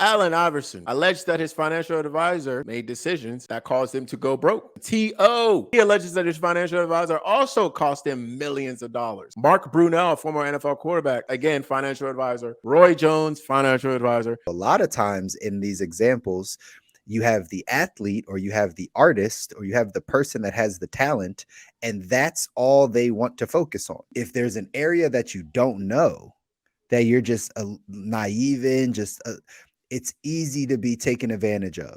Allen Iverson alleged that his financial advisor made decisions that caused him to go broke. T.O. He alleges that his financial advisor also cost him millions of dollars. Mark Brunell, former NFL quarterback, again, financial advisor. Roy Jones, financial advisor. A lot of times in these examples, you have the athlete or you have the artist or you have the person that has the talent, and that's all they want to focus on. If there's an area that you don't know, that you're just naive in, it's easy to be taken advantage of.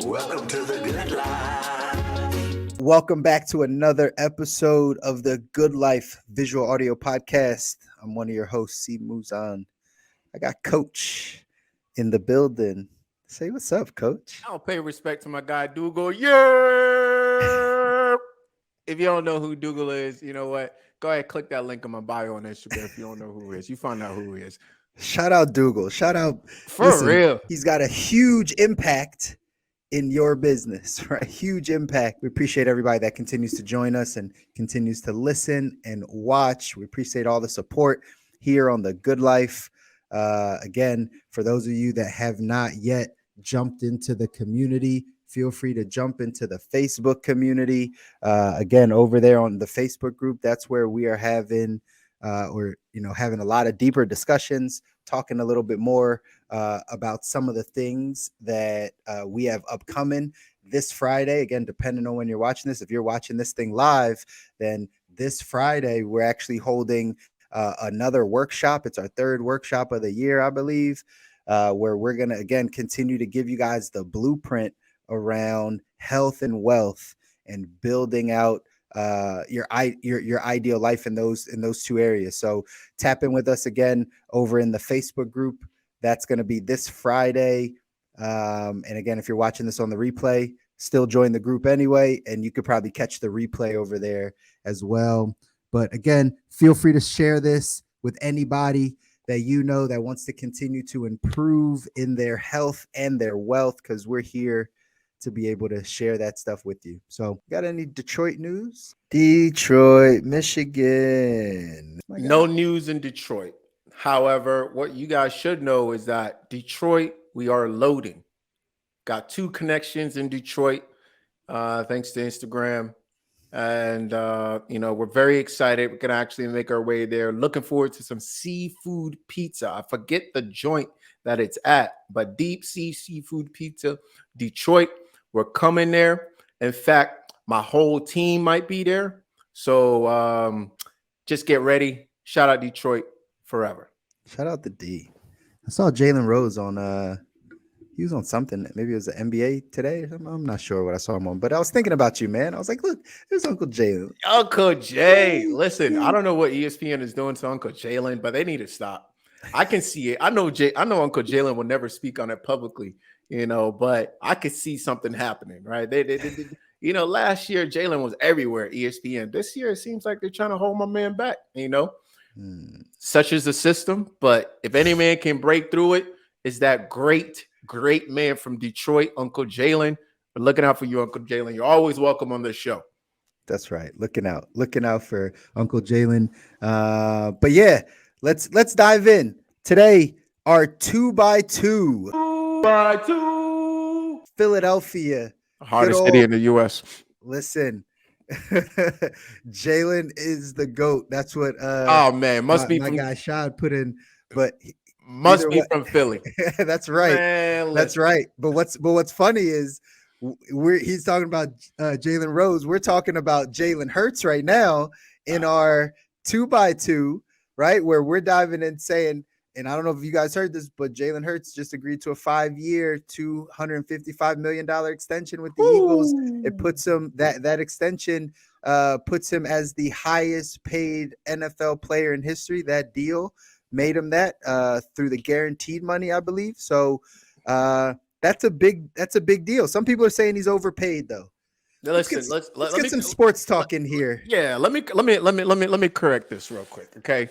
Welcome to the Good Life. Welcome back to another episode of the Good Life Visual Audio Podcast. I'm one of your hosts, C. Muzan. I got Coach in the building. Say what's up, Coach. I'll pay respect to my guy Dougal. Yeah. If you don't know who Dougal is, you know what? Go ahead, click that link in my bio on Instagram if you don't know who he is. You find out who he is. Shout out Dougal. Shout out. For real. He's got a huge impact in your business, right? Huge impact. We appreciate everybody that continues to join us and continues to listen and watch. We appreciate all the support here on the Good Life. Again, for those of you that have not yet jumped into the community, feel free to jump into the Facebook community. Again, over there on the Facebook group, that's where we are having having a lot of deeper discussions, talking a little bit more about some of the things that we have upcoming this Friday. Again, depending on when you're watching this, if you're watching this thing live, then this Friday we're actually holding another workshop. It's our third workshop of the year, I believe, where we're going to, again, continue to give you guys the blueprint around health and wealth and building out your ideal life in those two areas. So tap in with us again over in the Facebook group. That's going to be this Friday. And again, if you're watching this on the replay, still join the group anyway, and you could probably catch the replay over there as well. But again, feel free to share this with anybody that you know that wants to continue to improve in their health and their wealth, because we're here to be able to share that stuff with you. So, got any Detroit news? Detroit, Michigan. No news in Detroit. However, what you guys should know is that Detroit, we are loading. Got 2 connections in Detroit, thanks to Instagram. And, we're very excited. We're going to actually make our way there. Looking forward to some seafood pizza. I forget the joint that it's at, but Deep Sea Seafood Pizza, Detroit. We're coming there. In fact, my whole team might be there. So just get ready. Shout out Detroit forever. Shout out to D. I saw Jalen Rose on he was on something. Maybe it was the NBA today or something. I'm not sure what I saw him on, but I was thinking about you, man. I was like, look, there's Uncle Jalen. Uncle Jay. Listen, I don't know what ESPN is doing to Uncle Jalen, but they need to stop. I can see it. I know Uncle Jalen will never speak on it publicly, but I could see something happening, right? They last year Jalen was everywhere at ESPN. This year it seems like they're trying to hold my man back, Such is the system. But if any man can break through it, is that great man from Detroit, Uncle Jalen. We're looking out for you, Uncle Jalen. You're always welcome on this show. That's right. Looking out for Uncle Jalen. But yeah, let's dive in. Today, our 2x2. 2x2. Philadelphia. Hardest city in the U.S. Listen, Jalen is the GOAT. That's what must be my guy Shad put in, but must be from Philly. That's right. Man, that's right. But what's funny is he's talking about Jalen Rose. We're talking about Jalen Hurts right now in our 2x2, right? Where we're diving in saying, and I don't know if you guys heard this, but Jalen Hurts just agreed to a 5-year, $255 million extension with the Eagles. It puts him that extension puts him as the highest paid NFL player in history. That deal made him that through the guaranteed money, I believe. So that's a big deal. Some people are saying he's overpaid, though. Let's get some sports talk in here. Yeah, let me correct this real quick, okay?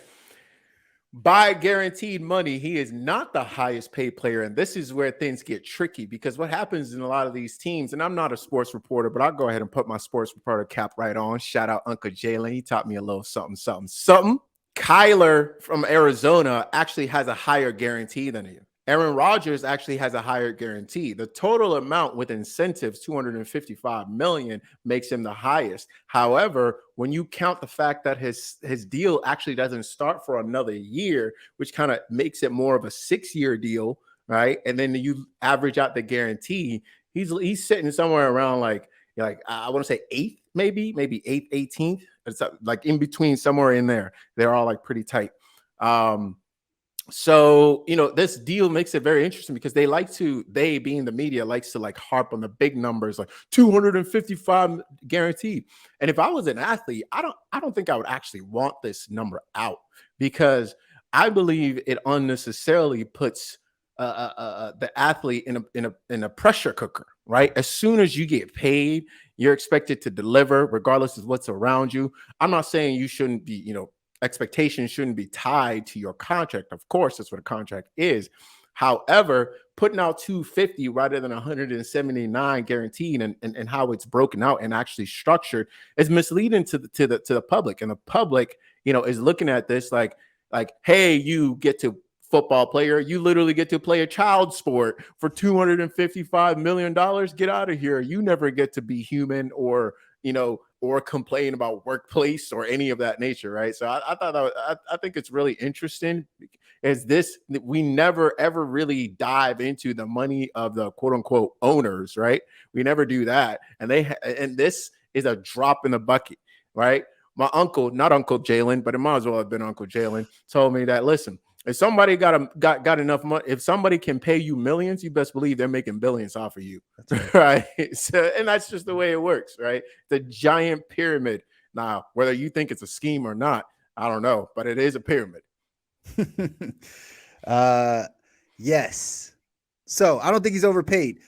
by guaranteed money, he is not the highest paid player. And this is where things get tricky, because what happens in a lot of these teams, and I'm not a sports reporter, but I'll go ahead and put my sports reporter cap right on. Shout out Uncle Jalen. He taught me a little something, something, something. Kyler from Arizona actually has a higher guarantee than you. Aaron Rodgers actually has a higher guarantee. The total amount with incentives, 255 million, makes him the highest. However, when you count the fact that his deal actually doesn't start for another year, which kind of makes it more of a 6-year deal, right? And then you average out the guarantee, he's sitting somewhere around like I want to say eighth, maybe eighth, 18th. It's like in between, somewhere in there. They're all like pretty tight. So, this deal makes it very interesting because they being the media likes to like harp on the big numbers, like 255 guaranteed. And if I was an athlete, I don't think I would actually want this number out, because I believe it unnecessarily puts the athlete in a pressure cooker, right? As soon as you get paid, you're expected to deliver regardless of what's around you. I'm not saying you shouldn't be, expectations shouldn't be tied to your contract. Of course, that's what a contract is. However, putting out 250 rather than 179 guaranteed, and how it's broken out and actually structured is misleading to the public. And the public, is looking at this like, hey, you get to football player, you literally get to play a child sport for $255 million. Get out of here. You never get to be human or complain about workplace or any of that nature, right? So I thought I think it's really interesting, is we never ever really dive into the money of the quote unquote owners, right? We never do that, and this is a drop in the bucket, right? My uncle, not Uncle Jalen, but it might as well have been Uncle Jalen, told me that, listen, if somebody got enough money, if somebody can pay you millions, you best believe they're making billions off of you. That's right. So, and that's just the way it works, right? The giant pyramid. Now, whether you think it's a scheme or not, I don't know, but it is a pyramid. Yes. So I don't think he's overpaid.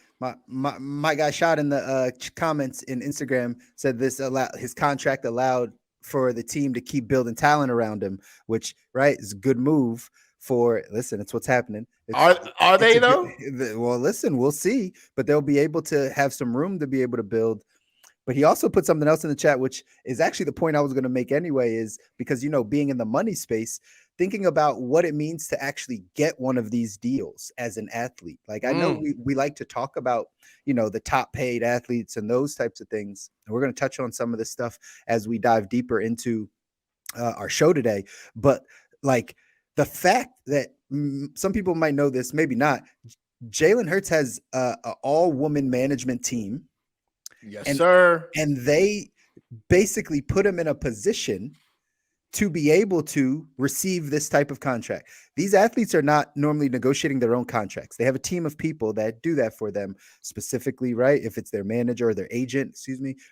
My guy shot in the comments in Instagram said his contract allowed for the team to keep building talent around him, which, right, is a good move for, listen, it's what's happening. Are they though? Well, listen, we'll see, but they'll be able to have some room to be able to build. But he also put something else in the chat, which is actually the point I was going to make anyway, is because, being in the money space, thinking about what it means to actually get one of these deals as an athlete. Like, I know we like to talk about, the top paid athletes and those types of things. And we're going to touch on some of this stuff as we dive deeper into our show today. But like the fact that some people might know this, maybe not, Jalen Hurts has an all-woman management team. Yes, sir. And they basically put him in a position to be able to receive this type of contract. These athletes are not normally negotiating their own contracts. They have a team of people that do that for them specifically, right? If it's their manager or their agent,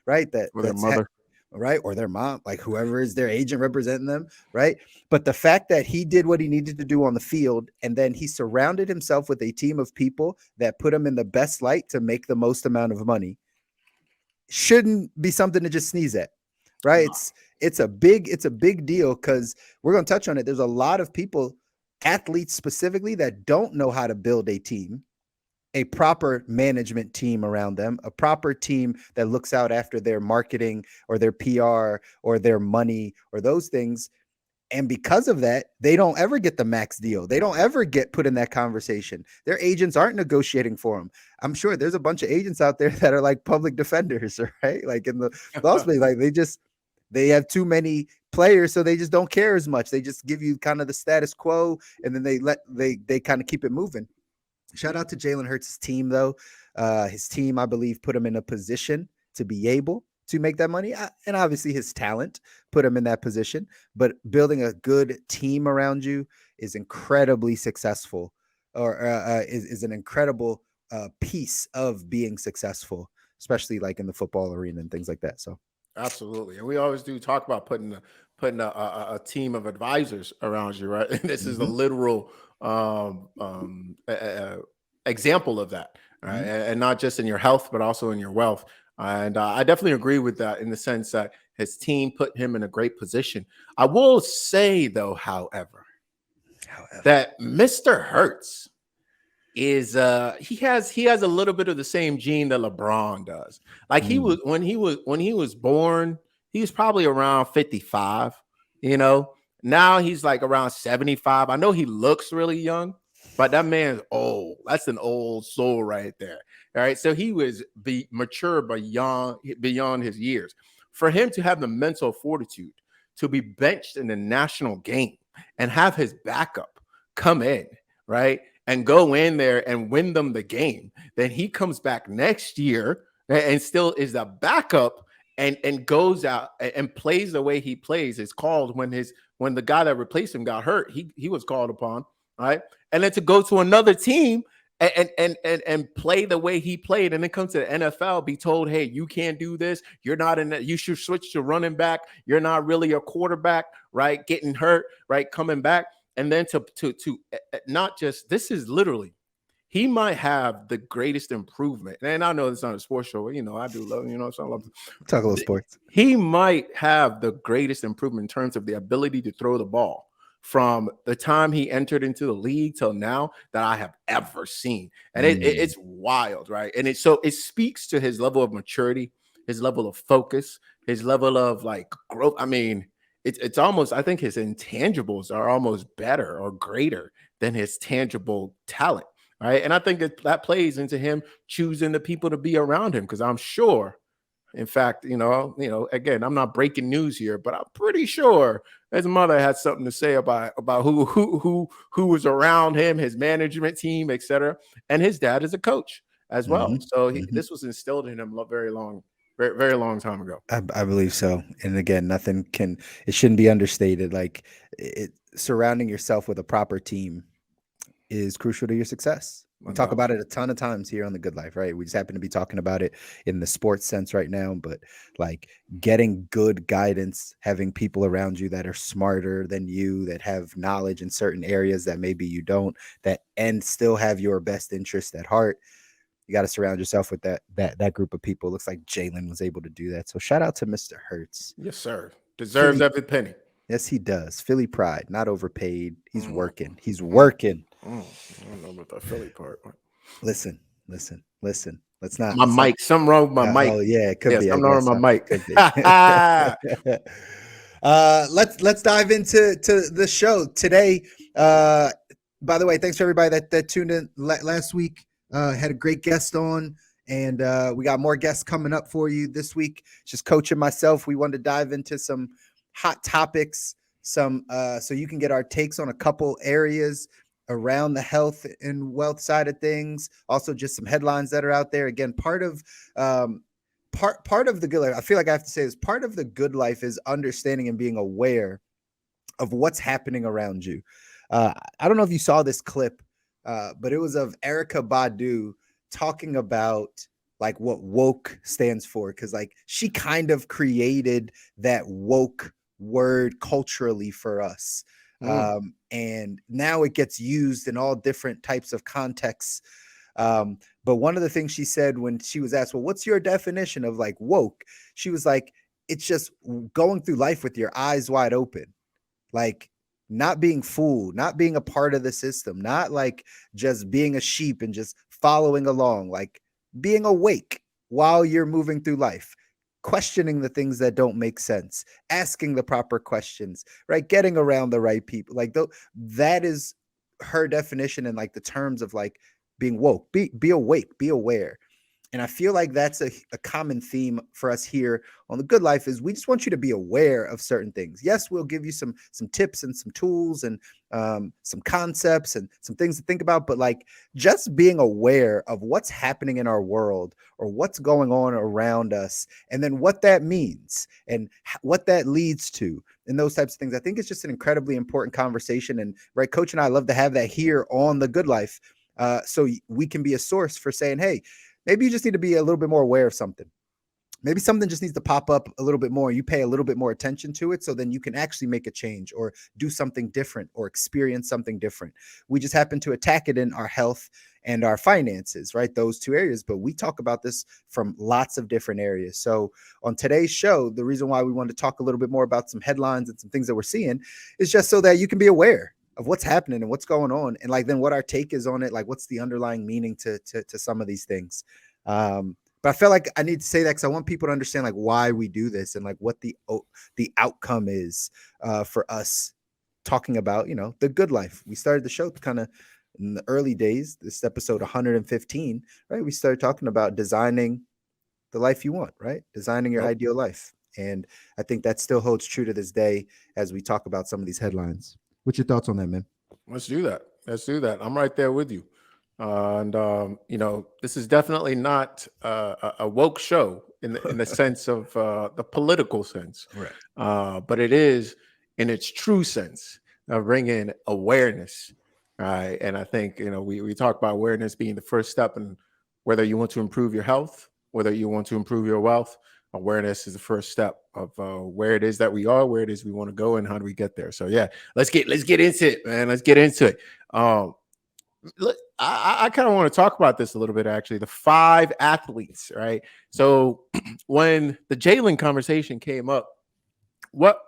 right? Or their mother. Right? Or their mom, like whoever is their agent representing them, right? But the fact that he did what he needed to do on the field, and then he surrounded himself with a team of people that put him in the best light to make the most amount of money, shouldn't be something to just sneeze at, right? No. It's a big deal, because we're going to touch on it. There's a lot of people, athletes specifically, that don't know how to build a team, a proper management team around them, a proper team that looks out after their marketing or their PR or their money or those things. And because of that, they don't ever get the max deal. They don't ever get put in that conversation. Their agents aren't negotiating for them. I'm sure there's a bunch of agents out there that are like public defenders, right? Like in the law space, like they have too many players, so they just don't care as much. They just give you kind of the status quo, and then they kind of keep it moving. Shout out to Jalen Hurts' team, though. His team, I believe, put him in a position to be able to make that money. And obviously his talent put him in that position. But building a good team around you is incredibly successful, or is an incredible piece of being successful, especially like in the football arena and things like that. So absolutely. And we always do talk about putting a team of advisors around you, right? And this is a literal example of that, right? And not just in your health, but also in your wealth. And I definitely agree with that, in the sense that his team put him in a great position. I will say, though, however, However, that Mr. Hertz is he has a little bit of the same gene that LeBron does. Like he was when he was born, he was probably around 55, you know. Now he's like around 75. I know he looks really young, but that man's old. That's an old soul right there. All right. So he was mature beyond his years. For him to have the mental fortitude to be benched in the national game and have his backup come in, right? And go in there and win them the game. Then he comes back next year and still is a backup and goes out and plays the way he plays. It's called when the guy that replaced him got hurt, he was called upon, right? And then to go to another team and play the way he played, and then come to the NFL, be told, hey, you can't do this. You're not in that. You should switch to running back. You're not really a quarterback, right? Getting hurt, right? Coming back. And then to not just, this is literally, he might have the greatest improvement. And I know it's not a sports show, you know, I do love, you know, so I love talk a little sports. He might have the greatest improvement in terms of the ability to throw the ball from the time he entered into the league till now that I have ever seen. And it's wild, right? And it speaks to his level of maturity, his level of focus, his level of like growth. I mean, it's almost, I think his intangibles are almost better or greater than his tangible talent, right? And I think that plays into him choosing the people to be around him, because I'm sure, in fact, you know, again, I'm not breaking news here, but I'm pretty sure his mother had something to say about who was around him, his management team, etc. And his dad is a coach as well, so this was instilled in him very long time ago. I believe so. And again, it shouldn't be understated. Like surrounding yourself with a proper team is crucial to your success. We talk about it a ton of times here on The Good Life, right? We just happen to be talking about it in the sports sense right now, but like getting good guidance, having people around you that are smarter than you, that have knowledge in certain areas that maybe you don't, and still have your best interest at heart. You got to surround yourself with that group of people. Looks like Jalen was able to do that. So shout out to Mr. Hertz. Yes, sir. Deserves every penny. Yes, he does. Philly pride, not overpaid. He's working. He's working. I don't know about that Philly part. Listen. Let's not. My mic. Something wrong with my mic. Oh yeah, it could be. Something wrong with my mic. Could be. Let's dive into the show today. By the way, thanks for everybody that tuned in last week. Had a great guest on, and we got more guests coming up for you this week. Just Coach and myself, we wanted to dive into some hot topics, so you can get our takes on a couple areas around the health and wealth side of things. Also, just some headlines that are out there. Again, part of the good life, I feel like I have to say this, part of the good life is understanding and being aware of what's happening around you. I don't know if you saw this clip, but it was of Erykah Badu talking about like what woke stands for, because like she kind of created that woke word culturally for us. And now it gets used in all different types of contexts. But one of the things she said when she was asked, well, what's your definition of like woke? She was like, it's just going through life with your eyes wide open, like not being fooled, not being a part of the system, not like just being a sheep and just following along, like being awake while you're moving through life, questioning the things that don't make sense, asking the proper questions, right? Getting around the right people. Like that is her definition in like the terms of like being woke, be awake, be aware. And I feel like that's a common theme for us here on The Good Life is we just want you to be aware of certain things. Yes, we'll give you some tips and some tools and some concepts and some things to think about, but like just being aware of what's happening in our world or what's going on around us, and then what that means and what that leads to and those types of things. I think it's just an incredibly important conversation. And right, Coach and I love to have that here on The Good Life, so we can be a source for saying, hey, maybe you just need to be a little bit more aware of something. Maybe something just needs to pop up a little bit more. You pay a little bit more attention to it, so then you can actually make a change or do something different or experience something different. We just happen to attack it in our health and our finances, right? Those two areas. But we talk about this from lots of different areas. So on today's show, the reason why we wanted to talk a little bit more about some headlines and some things that we're seeing is just so that you can be aware of what's happening and what's going on, and like then what our take is on it, like what's the underlying meaning to some of these things. But I felt like I need to say that because I want people to understand like why we do this and like what the outcome is for us talking about, you know, the good life. We started the show kind of in the early days, this episode 115, right? We started talking about designing the life you want, right? Designing your ideal life. And I think that still holds true to this day as we talk about some of these headlines. What's your thoughts on that, man? Let's do that. Let's do that. I'm right there with you. You know, this is definitely not a woke show in the sense of the political sense, Right. but it is in its true sense of bringing awareness, right? And I think, you know, we talk about awareness being the first step, and whether you want to improve your health, whether you want to improve your wealth, awareness is the first step of where it is that we are, where it is we want to go, and how do we get there. So yeah, let's get into it, man. Let's get into it. Look, I kind of want to talk about this a little bit, actually. The 5 athletes, right? So when the Jalen conversation came up, what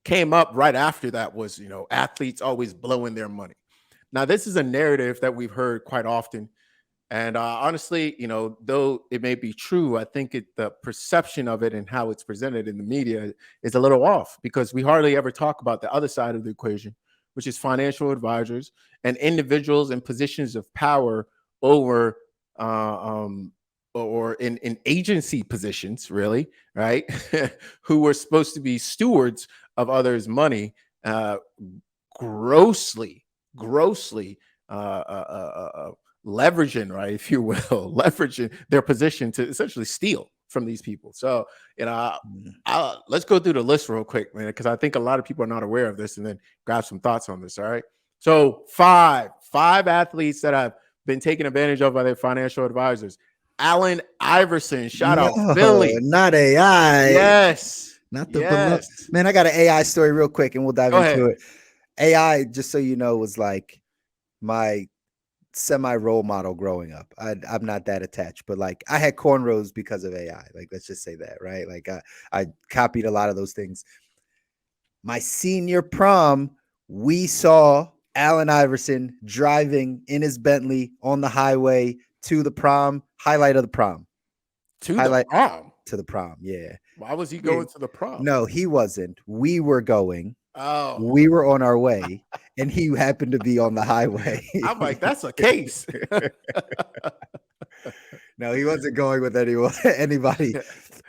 came up right after that was, you know, athletes always blowing their money. Now, this is a narrative that we've heard quite often. And honestly, you know, though it may be true, I think the perception of it and how it's presented in the media is a little off, because we hardly ever talk about the other side of the equation, which is financial advisors and individuals in positions of power over or in agency positions, really, right? Who were supposed to be stewards of others' money, grossly, grossly leveraging, right, if you will, leveraging their position to essentially steal from these people. So, you know, let's go through the list real quick, man, because I think a lot of people are not aware of this, and then grab some thoughts on this. All right. So five athletes that have been taken advantage of by their financial advisors. Allen Iverson, shout out Philly. Not AI. Yes. Not the beloved. Man, I got an AI story real quick and we'll dive into it. AI, just so you know, was like my semi role model growing up. I'm not that attached, but like I had cornrows because of AI. Like, let's just say that, right? Like I copied a lot of those things. My senior prom, we saw Allen Iverson driving in his Bentley on the highway to the prom. Highlight of the prom. To the prom, yeah. Why was he going to the prom? No, he wasn't. We were going. Oh, we were on our way, and he happened to be on the highway. I'm like, that's a case. No, he wasn't going with anybody,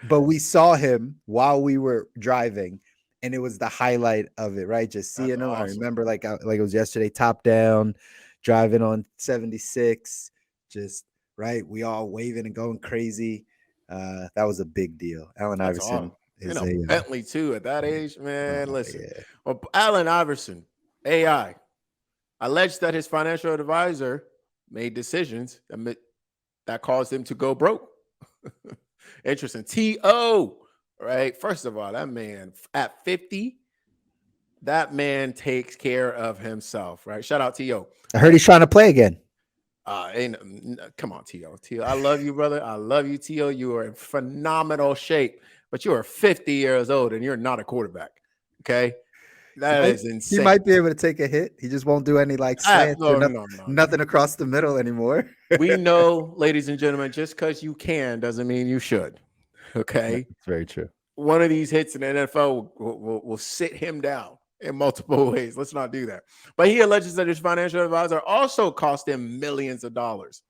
but we saw him while we were driving, and it was the highlight of it, right? Just seeing him. Awesome. I remember like it was yesterday, top down, driving on 76, just right. We all waving and going crazy. That was a big deal. Allen Iverson. Awesome. You know, Bentley too at that age, man. Listen, well, Allen Iverson, AI, alleged that his financial advisor made decisions that caused him to go broke. Interesting. T.O., right? First of all, that man at 50, that man takes care of himself, right? Shout out T.O. I heard he's trying to play again. Come on, T.O. T.O. I love you, brother. I love you, T.O. You are in phenomenal shape, but you are 50 years old and you're not a quarterback. Okay. That is insane. He might be able to take a hit. He just won't do any like slants nothing across the middle anymore. We know, ladies and gentlemen, just because you can doesn't mean you should. Okay. It's very true. One of these hits in the NFL will sit him down in multiple ways. Let's not do that. But he alleges that his financial advisor also cost him millions of dollars.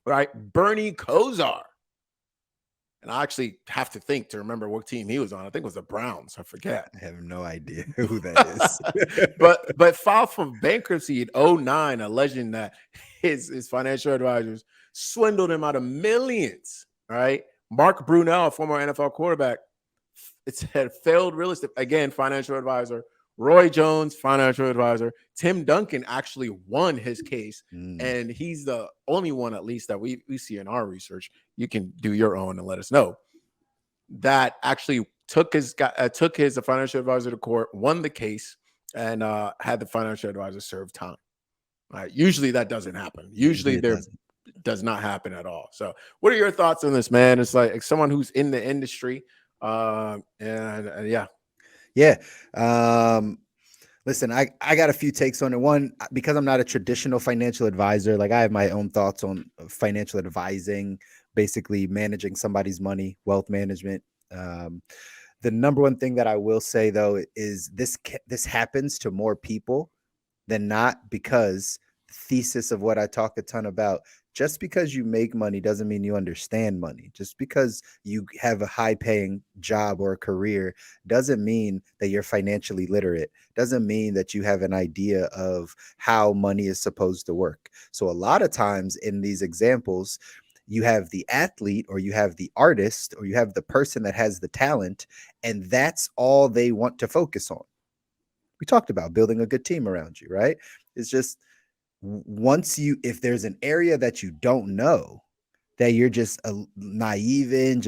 Right? Bernie Kosar. And I actually have to think to remember what team he was on. I think it was the Browns. I forget. I have no idea who that is. but filed for bankruptcy in 2009, alleging that his financial advisors swindled him out of millions. Right? Mark Brunell, former NFL quarterback, it said failed real estate. Again, financial advisor. Roy Jones, financial advisor. Tim Duncan actually won his case, and he's the only one, at least, that we see in our research. You can do your own and let us know. That actually took his financial advisor to court, won the case, and had the financial advisor serve time. Right? Usually that doesn't happen. Usually there does not happen at all. So, what are your thoughts on this, man? It's like someone who's in the industry, and yeah. Yeah. Listen, I got a few takes on it. One, because I'm not a traditional financial advisor, like I have my own thoughts on financial advising, basically managing somebody's money, wealth management. Um, the number one thing that I will say though is this happens to more people than not, because thesis of what I talk a ton about, just because you make money doesn't mean you understand money. Just because you have a high paying job or a career doesn't mean that you're financially literate, doesn't mean that you have an idea of how money is supposed to work. So a lot of times in these examples, you have the athlete or you have the artist or you have the person that has the talent, and that's all they want to focus on. We talked about building a good team around you, right? It's just once you, if there's an area that you don't know, that you're just naive in,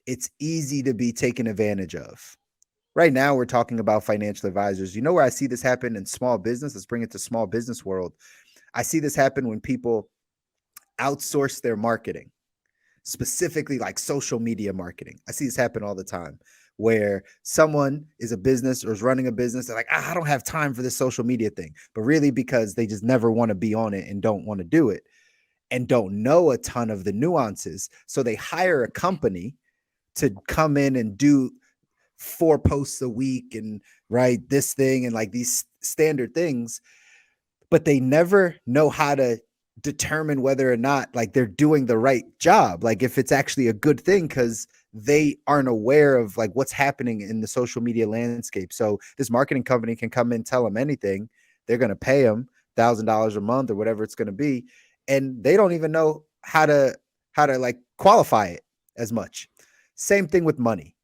it's easy to be taken advantage of. Right now, we're talking about financial advisors. You know where I see this happen in small business? Let's bring it to small business world. I see this happen when people outsource their marketing, specifically like social media marketing. I see this happen all the time where someone is a business or is running a business. They're like, I don't have time for this social media thing, but really because they just never want to be on it and don't want to do it and don't know a ton of the nuances. So they hire a company to come in and do 4 posts a week and write this thing and like these standard things, but they never know how to determine whether or not like they're doing the right job, like if it's actually a good thing, because they aren't aware of like what's happening in the social media landscape. So this marketing company can come in, tell them anything, they're going to pay them $1,000 a month or whatever it's going to be, and they don't even know how to like qualify it as much. Same thing with money,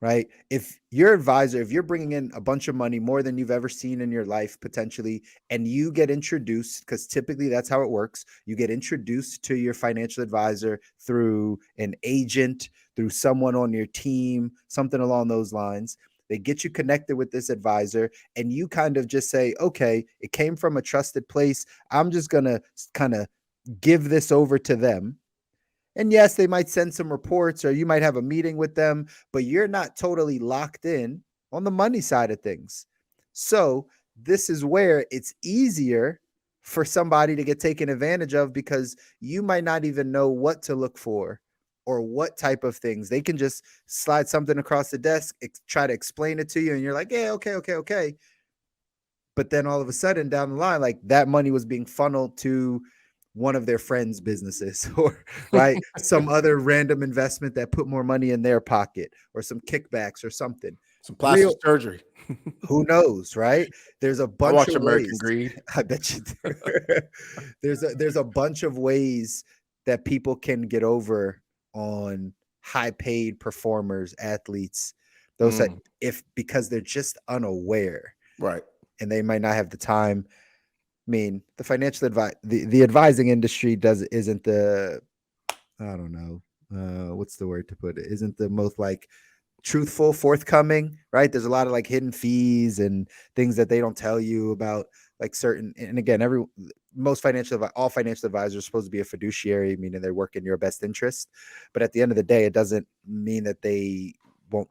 right? If your advisor, if you're bringing in a bunch of money, more than you've ever seen in your life potentially, and you get introduced, because typically that's how it works, you get introduced to your financial advisor through an agent, through someone on your team, something along those lines. They get you connected with this advisor, and you kind of just say, okay, it came from a trusted place. I'm just going to kind of give this over to them. And yes, they might send some reports or you might have a meeting with them, but you're not totally locked in on the money side of things. So this is where it's easier for somebody to get taken advantage of, because you might not even know what to look for or what type of things. They can just slide something across the desk, try to explain it to you, and you're like, yeah, okay. But then all of a sudden down the line, like that money was being funneled to one of their friends' businesses or right, some other random investment that put more money in their pocket or some kickbacks or something. Some plastic surgery. Who knows, right? There's a I bunch watch of American ways. Greed. I bet you do. There's a bunch of ways that people can get over on high paid performers, athletes, those that, if because they're just unaware, Right. and they might not have the time. I mean, the financial the advising industry isn't the, I don't know, what's the word to put it? Isn't the most like truthful, forthcoming, right? There's a lot of like hidden fees and things that they don't tell you about, like certain. And again, all financial advisors are supposed to be a fiduciary, meaning they work in your best interest. But at the end of the day, it doesn't mean that they won't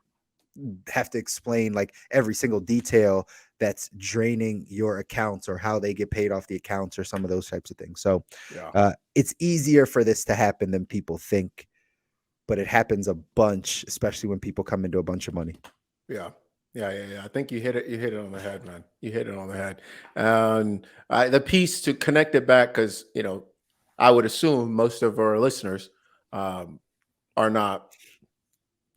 have to explain like every single detail that's draining your accounts or how they get paid off the accounts or some of those types of things. So it's easier for this to happen than people think, but it happens a bunch, especially when people come into a bunch of money. Yeah. I think you hit it. You hit it on the head, man. You hit it on the head. And the piece to connect it back, because I would assume most of our listeners are not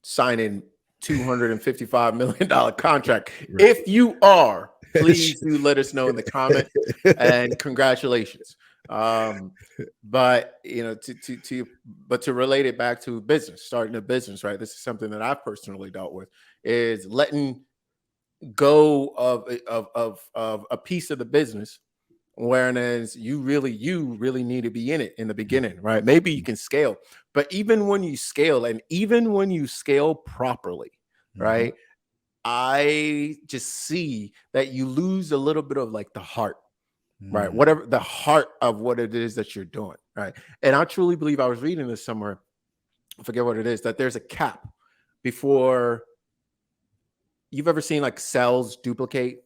signing $255 million contract. Right. If you are, please do let us know in the comment, and congratulations. But to relate it back to business, starting a business, right? This is something that I've personally dealt with, is letting go of a piece of the business, whereas you really need to be in it in the beginning, right? Maybe you can scale, but even when you scale, and even when you scale properly, right, I just see that you lose a little bit of like the heart, right? Whatever the heart of what it is that you're doing, right? And I truly believe, I was reading this somewhere, I forget what it is, that there's a cap before. You've ever seen like cells duplicate?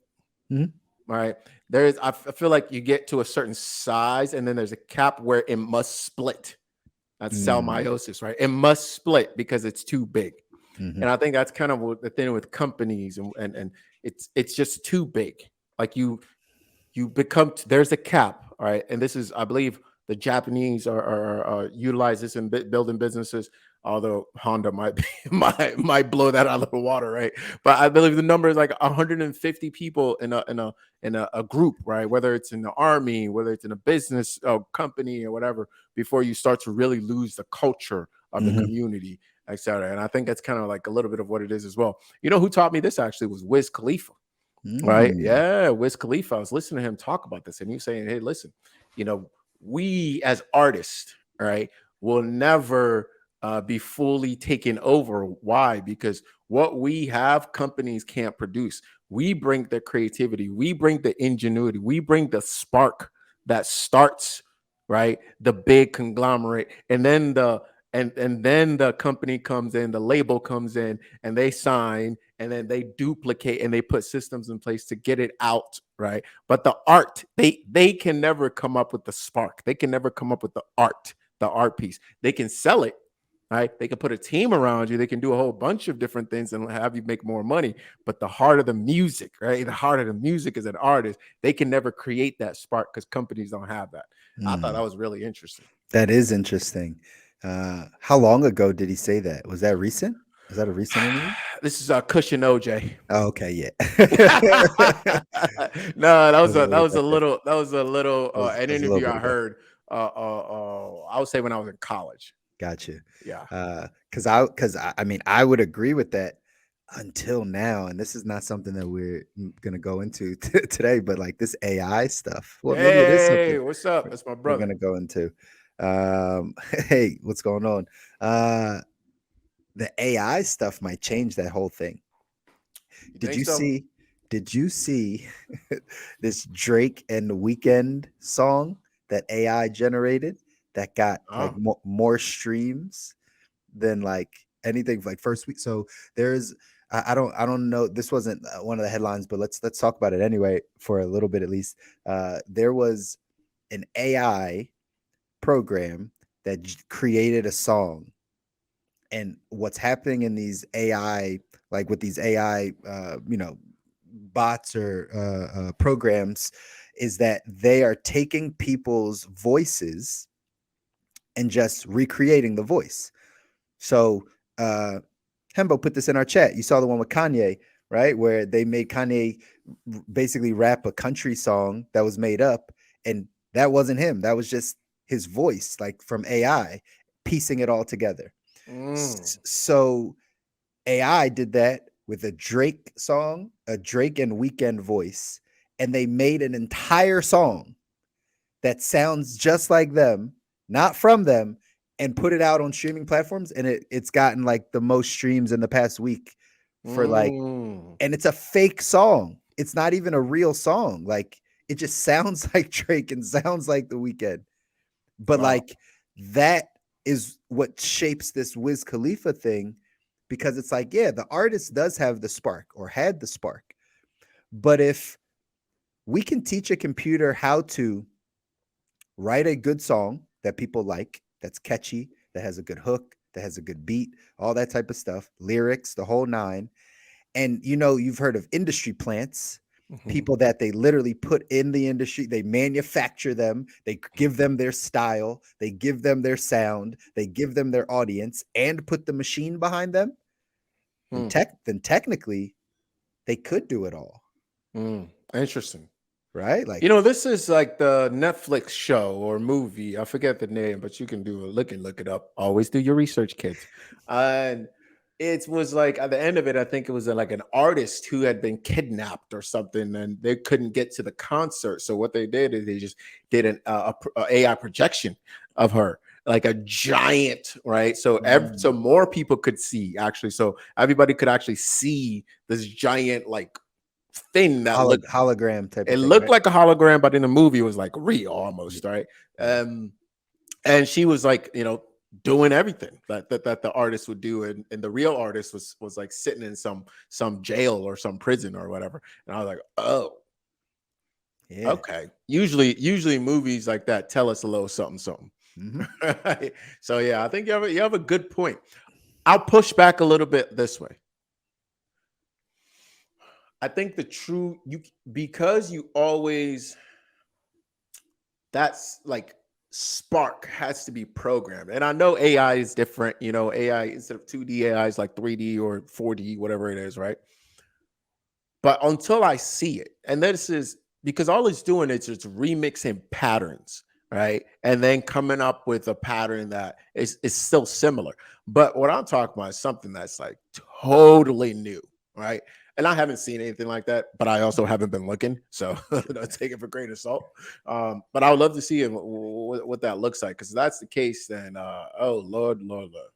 Mhm. right? I feel like you get to a certain size, and then there's a cap where it must split. That's cell Mm. meiosis, right? It must split because it's too big. Mhm. And I think that's kind of what the thing with companies, and it's just too big. Like you become, there's a cap, all right? And this is, I believe, the Japanese are utilize this in building businesses, although Honda might be, might blow that out of the water, right? But I believe the number is like 150 people in a group, right? Whether it's in the army, whether it's in a business company or whatever, before you start to really lose the culture of the Mhm. community, etc. And I think that's kind of like a little bit of what it is as well. You know who taught me this actually was Wiz Khalifa. Right. Mm. Yeah. Wiz Khalifa. I was listening to him talk about this, and he was saying, hey, listen, we as artists, right, will never be fully taken over. Why? Because what we have, companies can't produce. We bring the creativity, we bring the ingenuity, we bring the spark that starts, right, the big conglomerate, and then the company comes in, the label comes in, and they sign, and then they duplicate and they put systems in place to get it out, right? But the art, they can never come up with the spark. They can never come up with the art piece. They can sell it, right? They can put a team around you. They can do a whole bunch of different things and have you make more money. But the heart of the music, right? The heart of the music as an artist, they can never create that spark because companies don't have that. I thought that Mm. was really interesting. That is interesting. How long ago did he say that? Was that recent? Was that a recent interview? This is Cushion OJ. Oh, okay, yeah. No, that That was was a a little back then. an That was a little interview bit I ago. heard. I would say when I was in college. Gotcha. Yeah. I mean, I would agree with that until now, and this is not something that we're gonna go into today, but like this AI stuff. Well, maybe it is Hey, something what's up? That's my we're brother. gonna go into. Hey, what's going on? Uh, the AI stuff might change that whole thing. You Did think you so? see? Did you see this Drake and the Weekend song that AI generated that got like Oh. more streams than like anything like first week? So there's I don't know, this wasn't one of the headlines, but let's talk about it anyway for a little bit at least. There was an AI program that created a song, and what's happening in these AI, like with these AI, bots or programs, is that they are taking people's voices and just recreating the voice. So, uh, Hembo put this in our chat. You saw the one with Kanye, right? Where they made Kanye basically rap a country song that was made up, and that wasn't him. That was just his voice, like from AI, piecing it all together. Mm. So AI did that with a Drake song, a Drake and Weekend voice, and they made an entire song that sounds just like them, not from them, and put it out on streaming platforms. And it's gotten like the most streams in the past week for like, Mm. and it's a fake song. It's not even a real song. Like it just sounds like Drake and sounds like The Weekend. But Wow. like that is what shapes this Wiz Khalifa thing, because it's like, yeah, the artist does have the spark or had the spark. But if we can teach a computer how to write a good song that people like, that's catchy, that has a good hook, that has a good beat, all that type of stuff, lyrics, the whole nine. And you've heard of industry plants, Mhm. people that they literally put in the industry, they manufacture them, they give them their style, they give them their sound, they give them their audience, and put the machine behind them. Then Mm. technically they could do it all, Mm. Interesting. right? Like, This is like the Netflix show or movie. I forget the name, but you can look it up. Always do your research, kids. And it was like at the end of it, I think it was like an artist who had been kidnapped or something, and they couldn't get to the concert. So what they did is they just did a AI projection of her, like a giant, right? So so mm, more people could see actually. So everybody could actually see this giant like thing that looked, hologram type it of thing, looked right? like a hologram, but in the movie it was like real almost, right? Yeah. Um, and she was like, doing everything that the artist would do, and the real artist was like sitting in some jail or some prison or whatever. And I was like, oh. Yeah. Okay. Usually movies like that tell us a little something, something. Hmm. Right? So yeah, I think you have a good point. I'll push back a little bit this way. I think the true you because you always that's like spark has to be programmed. And I know AI is different, AI instead of 2D AI is like 3D or 4D, whatever it is, right? But until I see it, and this is because all it's doing is it's remixing patterns, right? And then coming up with a pattern that is still similar. But what I'm talking about is something that's like totally new, right? And I haven't seen anything like that, but I also haven't been looking, so don't take it for grain of salt. But I would love to see what that looks like, because if that's the case, then oh Lord,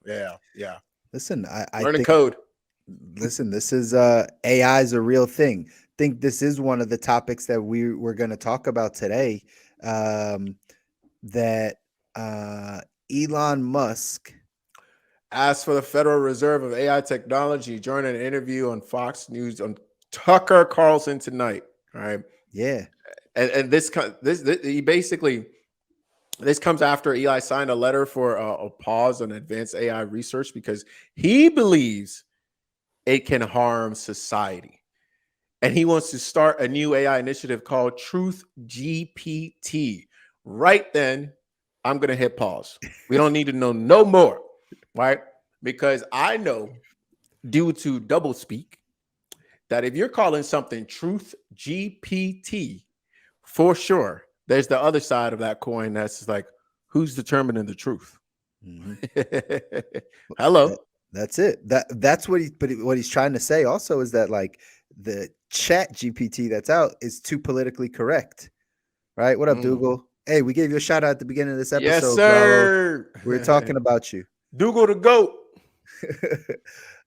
yeah, yeah, Listen, I learning think code. listen, this is AI is a real thing. Think this is one of the topics that we're going to talk about today. Um, that uh, Elon Musk, Asked for the Federal Reserve of AI technology during an interview on Fox News on Tucker Carlson tonight. All right, yeah, and this he basically this comes after Eli signed a letter for a pause on advanced AI research because he believes it can harm society, and he wants to start a new AI initiative called Truth GPT. Right then, I'm gonna hit pause. We don't need to know no more, right? Because I know due to double speak that if you're calling something truth GPT, for sure, there's the other side of that coin that's like, who's determining the truth? mhm. Hello. That, that's it. That's what what he's trying to say also is that like the chat GPT that's out is too politically correct. Right? What up, Mm. Dougal? Hey, we gave you a shout out at the beginning of this Yes, episode, Bravo. sir. We were talking about you. Dougal the goat.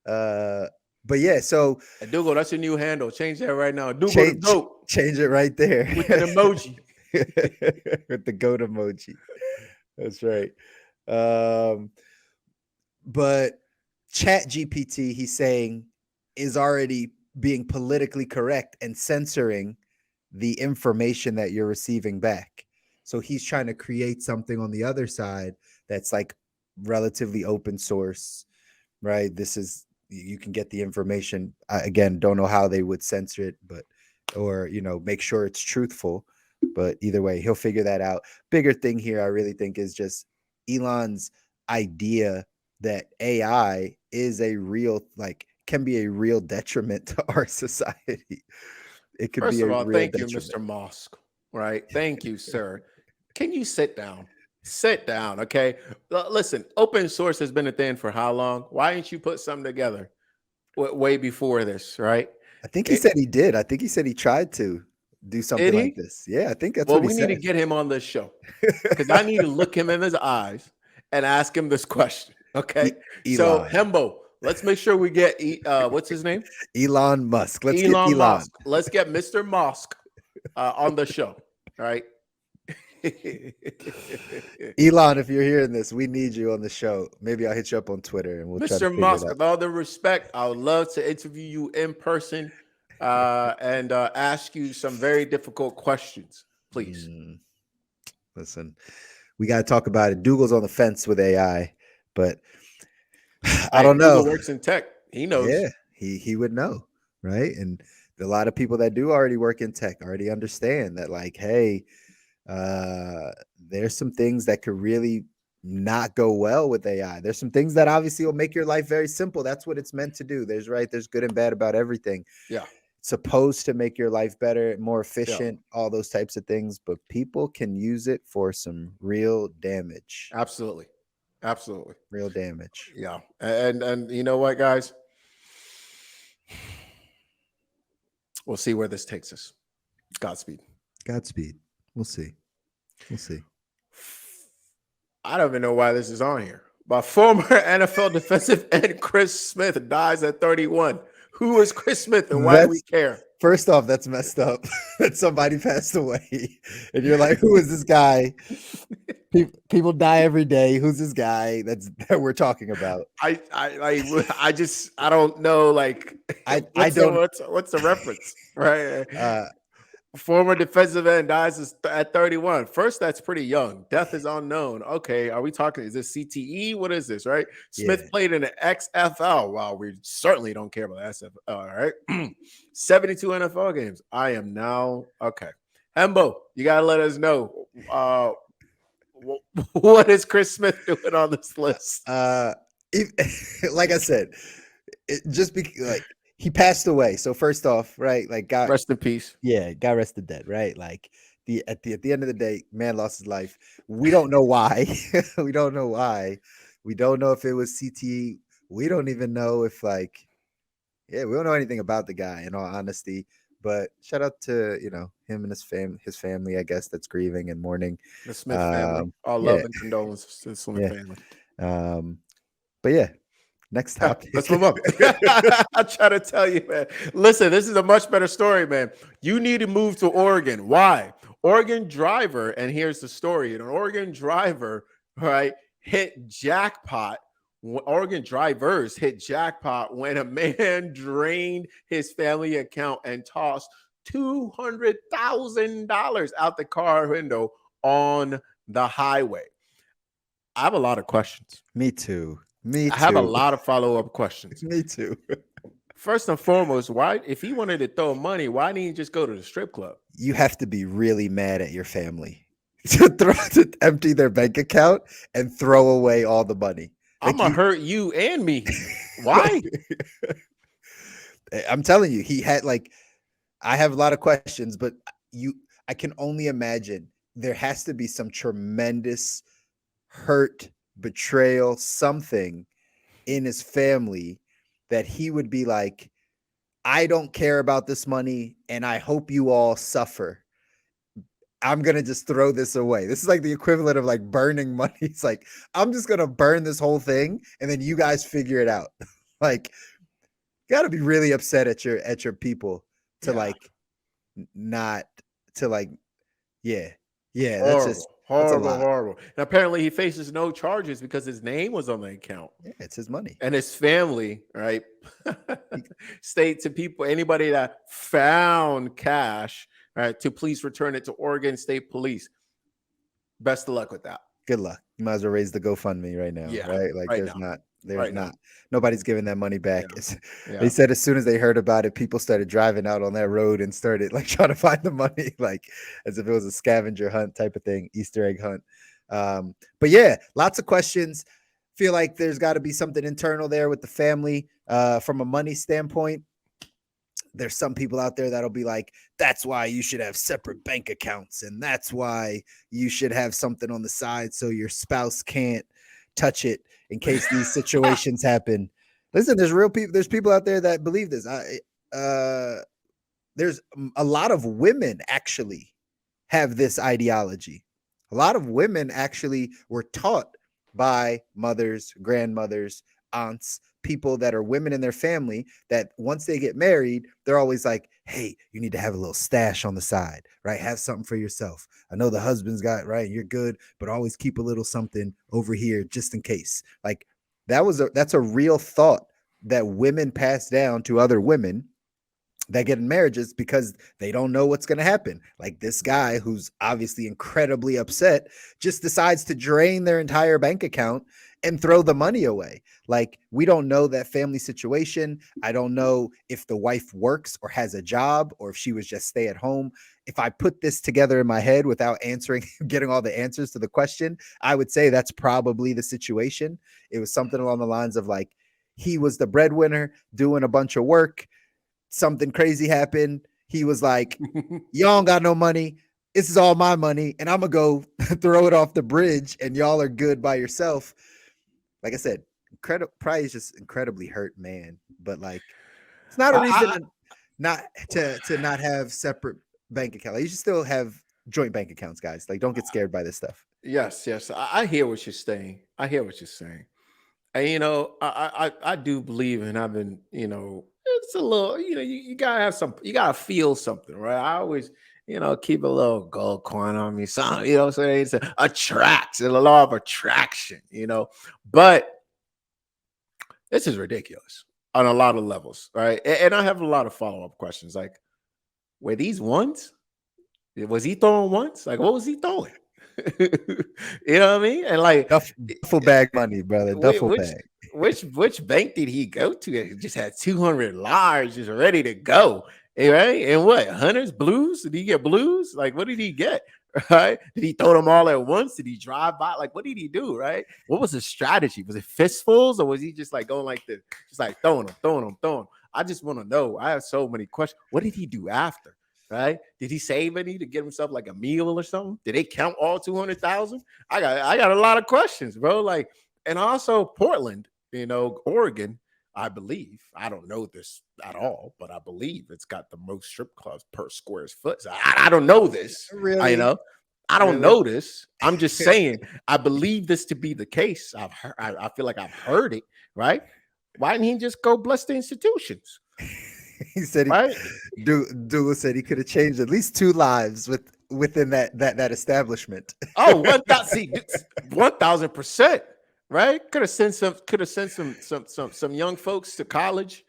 uh, but yeah, so And Dougal, that's your new handle. Change that right now. Dougal the change goat change it right there with an emoji. with the goat emoji. That's right. Um, but Chat GPT, he's saying, is already being politically correct and censoring the information that you're receiving back. So he's trying to create something on the other side that's like relatively open source, right? This is you can get the information. I, again, don't know how they would censor it, but or make sure it's truthful. But either way, he'll figure that out. Bigger thing here, I really think, is just Elon's idea that AI is a real can be a real detriment to our society. It could be First of a all, real thank you, detriment. Mr. Mosk. Right? Thank you, sir. Can you sit down? Sit down, okay? Listen, open source has been a thing for how long? Why didn't you put something together way before this, right? I think he It, said he did. I think he said he tried to do did something like he? this. Yeah, I think that's Well, what he we need to said. get him on this show because I need to look him in his eyes and ask him this question. Okay. So, Elon. Hembo, let's make sure we get what's his name? Elon Musk. Let's get Elon Elon. Musk. Let's get Mr. Musk on the show. All right. Elon, if you're hearing this, we need you on the show. Maybe I'll hit you up on Twitter and we'll try to Mr. figure it Musk, out. with all due respect, I would love to interview you in person and ask you some very difficult questions, please. Listen, we got to talk about it. Dougal's on the fence with AI, but I Hey, don't Google know. works in tech. He knows. Yeah, he would know, right? And a lot of people that do already work in tech already understand that, like, hey, there's some things that could really not go well with AI. There's some things that obviously will make your life very simple. That's what it's meant to do. There's good and bad about everything. Yeah. It's supposed to make your life better, more Yeah. efficient, all those types of things, but people can use it for some real damage. Absolutely. Absolutely. Real damage. Yeah. And you know what, guys? We'll see where this takes us. Godspeed. Godspeed. We'll see. We'll see. I don't even know why this is on here. But former NFL defensive end Chris Smith dies at 31. Who is Chris Smith and why do we care? First off, that's messed up that somebody passed away. And you're like, who is this guy? People die every day. Who's this guy that we're talking about? I don't know. Like, I what's don't what's the reference, right? Former defensive end dies at 31. First, that's pretty young. Death is unknown. Okay, are we talking? Is this CTE? What is this? Right? Smith Yeah. played in the XFL. Wow, we certainly don't care about SFL. All right, 72 NFL games. I am now okay. Hembo, you gotta let us know. What is Chris Smith doing on this list? Like I said, like he passed away. So first off, right, like God, Rest in peace. yeah, God rest the dead, right? Like at the end of the day, man lost his life. We don't know why. We don't know why. We don't know if it was CTE. We don't even know if we don't know anything about the guy in all honesty. But shout out to him and his family, I guess, that's grieving and mourning. The Smith family. All Yeah, love and condolences to the Smith yeah. family. But yeah, next topic. Let's move on. I try to tell you, man. Listen, this is a much better story, man. You need to move to Oregon. Why? Oregon driver, and here's the story. An Oregon driver, right, hit jackpot. Oregon drivers hit jackpot when a man drained his family account and tossed $200,000 out the car window on the highway. I have a lot of questions. Me too. I have a lot of follow-up questions. Me too. First and foremost, why, if he wanted to throw money, why didn't he just go to the strip club? You have to be really mad at your family to empty their bank account and throw away all the money. I'm gonna hurt you and me. Why? I'm telling you, he had I have a lot of questions, but I can only imagine there has to be some tremendous hurt, betrayal, something in his family that he would be like, I don't care about this money and I hope you all suffer. I'm going to just throw this away. This is like the equivalent of like burning money. It's like, I'm just going to burn this whole thing and then you guys figure it out. Like, you got to be really upset at your people to not to yeah. Horrible, that's just horrible. And apparently he faces no charges because his name was on the account. Yeah, it's his money. And his family, right? State to people, anybody that found cash, right, to please return it to Oregon State Police. Best of luck with that. Good luck. You might as well raise the GoFundMe right now. Yeah, right. Like right there's now. not. Nobody's giving that money back. Yeah. They said as soon as they heard about it, people started driving out on that road and started like trying to find the money, like as if it was a scavenger hunt type of thing, Easter egg hunt. But yeah, lots of questions. Feel like there's got to be something internal there with the family from a money standpoint. There's some people out there that'll be like, that's why you should have separate bank accounts. And that's why you should have something on the side so your spouse can't touch it in case these situations happen. Listen, there's real people. There's people out there that believe this. There's a lot of women actually have this ideology. A lot of women actually were taught by mothers, grandmothers, aunts, people that are women in their family that once they get married, they're always like, hey, you need to have a little stash on the side, right? Have something for yourself. I know the husband's got, right? You're good, but always keep a little something over here just in case. Like that's a real thought that women pass down to other women that get in marriages because they don't know what's going to happen. Like this guy who's obviously incredibly upset just decides to drain their entire bank account and throw the money away. Like we don't know that family situation. I don't know if the wife works or has a job or if she was just stay at home. If I put this together in my head without getting all the answers to the question, I would say that's probably the situation. It was something along the lines of like, he was the breadwinner doing a bunch of work. Something crazy happened. He was like, y'all don't got no money. This is all my money. And I'm going to go throw it off the bridge and y'all are good by yourself. Like I said, probably is just incredibly hurt, man. But like, it's not a reason not have separate bank accounts. Like, you should still have joint bank accounts, guys. Like, don't get scared by this stuff. Yes. I hear what you're saying. And I do believe, and I've been, it's a little, you gotta have you gotta feel something, right? I always, keep a little gold coin on me. Something, what I'm saying? It's attracts, the law of attraction, But this is ridiculous on a lot of levels, right? And I have a lot of follow-up questions. Like, were these ones? Was he throwing once? Like, what was he throwing? You know what I mean? And like, Duffel bag money, brother. Duffel which bag. which bank did he go to? It just had 200 large, just ready to go. Right? And what, Hunters, blues? Did he get blues? Like, what did he get? Right? Did he throw them all at once? Did he drive by? Like, what did he do? Right? What was his strategy? Was it fistfuls, or was he just like going like this, just like throwing them, throwing them, throwing them? I just want to know. I have so many questions. What did he do after? Right? Did he save any to get himself like a meal or something? Did they count all 200,000? I got a lot of questions, bro. Like, and also Portland, Oregon, I believe. I don't know this at all, but I believe it's got the most strip clubs per square foot. So I don't know this. Really? I don't Really? know this. I'm just saying I believe this to be the case. I feel like I've heard it, right? Why didn't he just go bless the institutions? He said, right? Dougal said he could have changed at least 2 lives within that establishment. Oh, 1,000%, right? Could have sent some young folks to college,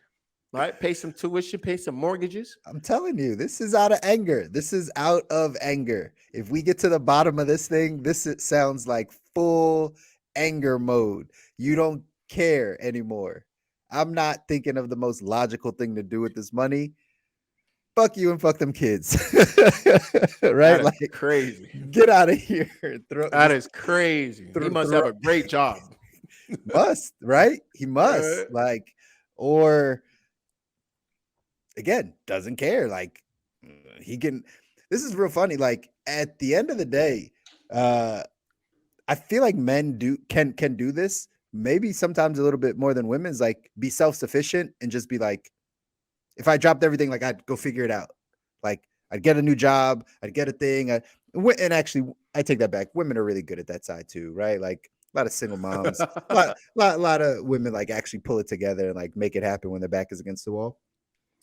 right? Pay some tuition, pay some mortgages. I'm telling you, this is out of anger. This is out of anger. If we get to the bottom of this thing, it sounds like full anger mode. You don't care anymore. I'm not thinking of the most logical thing to do with this money. Fuck you and fuck them kids. Right? Like crazy. Get out of here. That is crazy. He must have a great job. Must, right? He must. Like, or again, doesn't care. Like, he can. This is real funny. Like, at the end of the day, I feel like men can do this. Maybe sometimes a little bit more than women's, like be self-sufficient and just be like, if I dropped everything, like I'd go figure it out. Like I'd get a new job, I'd get a thing. And actually, I take that back. Women are really good at that side too, right? Like a lot of single moms, a lot of women like actually pull it together and like make it happen when their back is against the wall.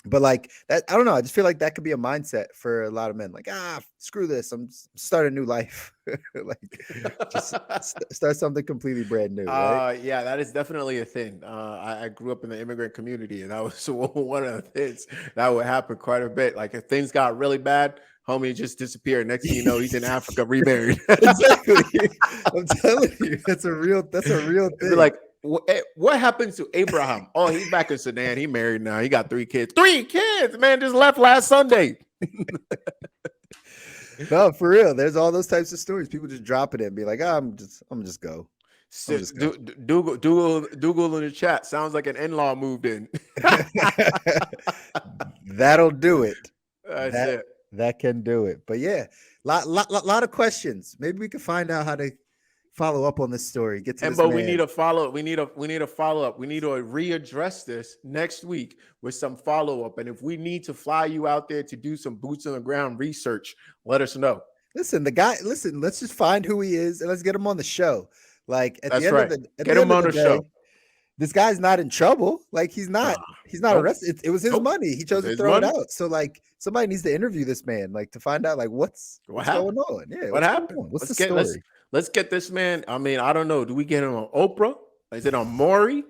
But like that, I don't know. I just feel like that could be a mindset for a lot of men. Like, screw this. I'm starting a new life. Like, just start something completely brand new. Right? Yeah, that is definitely a thing. I grew up in the immigrant community, and that was one of the things that would happen quite a bit. Like if things got really bad, homie just disappeared. Next thing you know, he's in Africa remarried. Exactly. I'm telling you, that's a real thing. Like, what happens to Abraham? Oh, he's back in Sudan. He married now. He got 3 kids. 3 kids, man, just left last Sunday. No, for real. There's all those types of stories. People just drop it and be like, I'm just go. Dougal in the chat. Sounds like an in-law moved in. That'll do it. That's it. That can do it. But yeah, lot of questions. Maybe we can find out how to follow up on this story. Get to this man. We need a follow up. We need a follow up. We need to readdress this next week with some follow up. And if we need to fly you out there to do some boots on the ground research, let us know. Listen, let's just find who he is and let's get him on the show. Like at the end of the get him on the show. This guy's not in trouble. Like he's not arrested. It was his money. He chose to throw it out. So like somebody needs to interview this man, like to find out like what's going on. Yeah, what happened? What's the story? Let's get this man. I mean, I don't know. Do we get him on Oprah? Is it on Maury?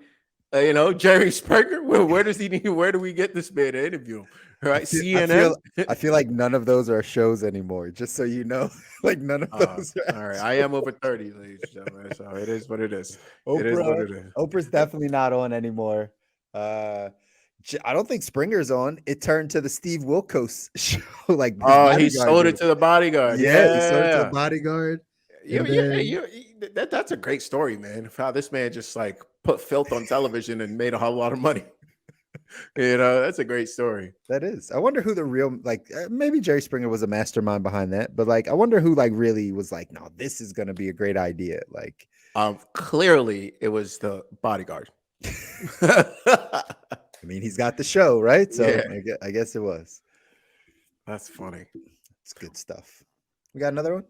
Jerry Springer? Where does he need? Where do we get this man to interview him? Right? CNN. I feel like none of those are shows anymore. Just so you know, like none of those. All right, I am over 30, ladies and gentlemen. So it is what it is. It is what it is. Oprah's definitely not on anymore. I don't think Springer's on. It turned to the Steve Wilkos show. Like, he sold it to the bodyguard. Yeah, he sold it to the bodyguard. That's a great story, man. Of how this man just like put filth on television and made a whole lot of money. That's a great story. That is. I wonder who the real, like, maybe Jerry Springer was a mastermind behind that, but like, I wonder who like really was like, no, this is gonna be a great idea. Like, clearly it was the bodyguard. I mean, he's got the show, right? So yeah. I guess it was. That's funny. It's good stuff. We got another one.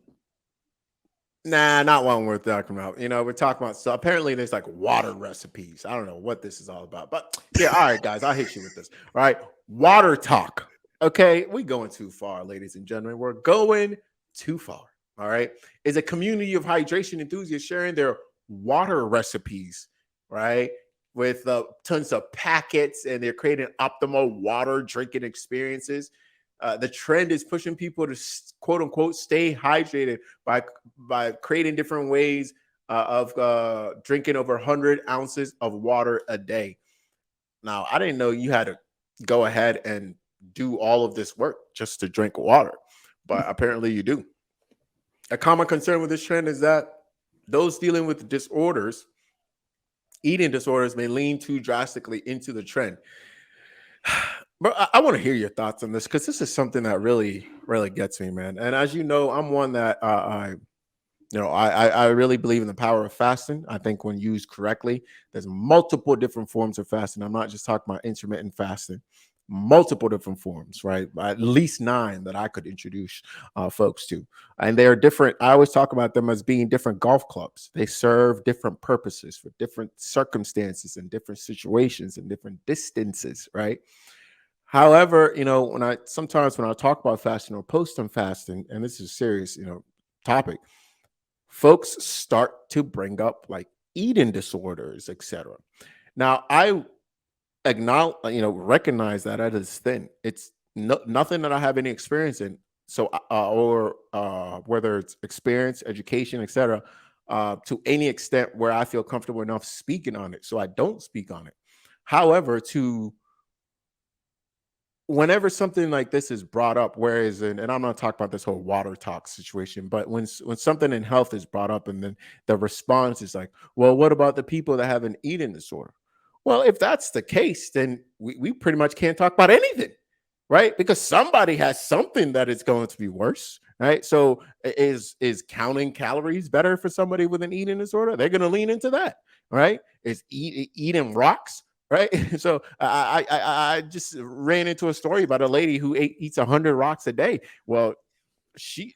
Nah, not one worth talking about. We're talking about, so apparently there's like water recipes. I don't know what this is all about, but yeah, all right, guys, I'll hit you with this. All right, Watertok. Okay, we're going too far, ladies and gentlemen. We're going too far. All right, is a community of hydration enthusiasts sharing their water recipes, right? With tons of packets, and they're creating optimal water drinking experiences. The trend is pushing people to quote unquote stay hydrated by creating different ways of drinking over 100 ounces of water a day. Now, I didn't know you had to go ahead and do all of this work just to drink water, but apparently you do. A common concern with this trend is that those dealing with disorders, eating disorders, may lean too drastically into the trend. But I want to hear your thoughts on this because this is something that really, really gets me, man. And as you know, I'm one that I really believe in the power of fasting. I think when used correctly, there's multiple different forms of fasting. I'm not just talking about intermittent fasting, multiple different forms, right? At least 9 that I could introduce folks to. And they are different. I always talk about them as being different golf clubs. They serve different purposes for different circumstances and different situations and different distances, right? However, when I talk about fasting or post on fasting, and this is a serious, topic, folks start to bring up like eating disorders, etc. Now, I acknowledge, recognize that that is thin. It's nothing that I have any experience in. So, or whether it's experience, education, etc., to any extent where I feel comfortable enough speaking on it. So I don't speak on it. However, whenever something like this is brought up, and I'm not talking about this whole Watertok situation, but when something in health is brought up, and then the response is like, well, what about the people that have an eating disorder? Well, if that's the case, then we pretty much can't talk about anything, right? Because somebody has something that is going to be worse, right? So is counting calories better for somebody with an eating disorder? They're going to lean into that, right? Is eating rocks, right? So I just ran into a story about a lady who eats 100 rocks a day. Well,